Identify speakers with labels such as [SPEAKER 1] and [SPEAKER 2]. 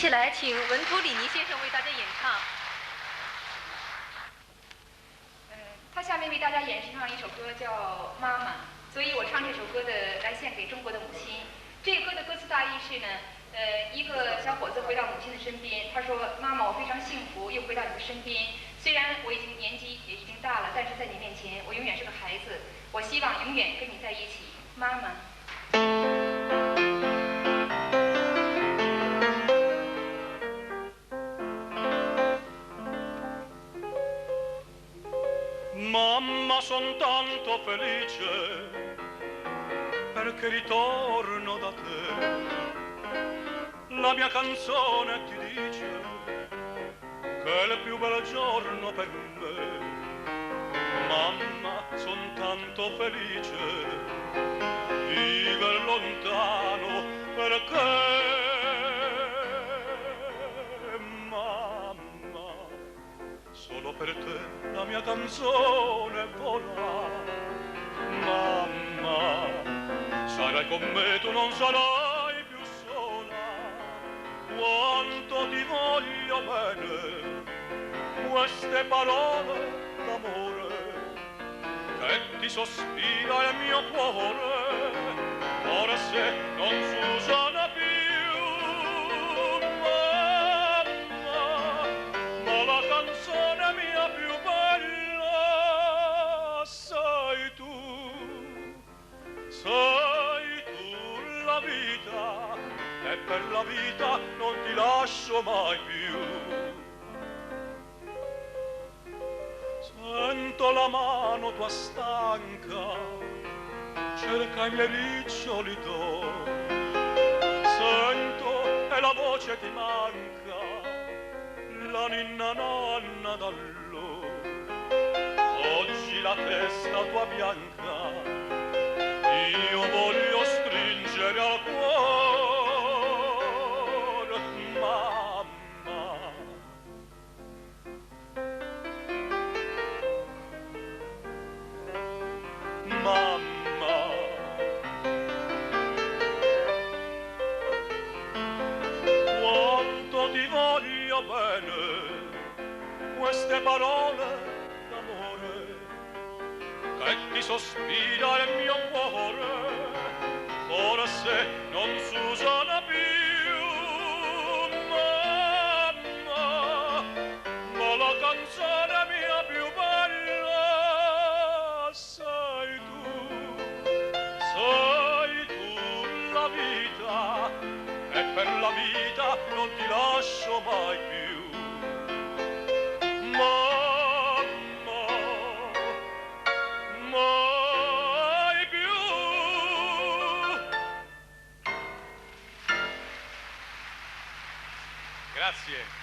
[SPEAKER 1] 起来，请文图里尼先生为大家演唱。
[SPEAKER 2] 他下面为大家演唱一首歌叫《妈妈》，所以我唱这首歌来献给中国的母亲。这个歌的歌词大意是呢，一个小伙子回到母亲的身边，他说：“妈妈，我非常幸福，又回到你的身边。虽然我已经年纪也已经大了，但是在你面前，我永远是个孩子。我希望永远跟你在一起，妈妈。”
[SPEAKER 3] Mamma, son tanto felice perché ritorno da te. La mia canzone ti dice che è il più bel giorno per me. Mamma, son tanto felice viver lontano perché solo per te la mia canzone vola. Mamma, sarai con me, tu non sarai più sola. Quanto ti voglio bene, queste parole d'amore che ti sospira il mio cuore, forse non s'usano più. Canzone mia più bella sei tu la vita, e per la vita non ti lascio mai più. Sento la mano tua stanca, cerca i miei riccioli d'oro, sento e la voce ti manca, la ninna nanna d'allora. Oggi la testa tua bianca io voglio stringere al cuore, mamma. Mamma, quanto ti voglio bene, queste parole d'amore che ti sospira il mio cuore, forse non s'usano più, mamma, ma la canzone mia più bella sei tu la vita, e per la vita non ti lascio mai più. Mamma, mai più. Grazie.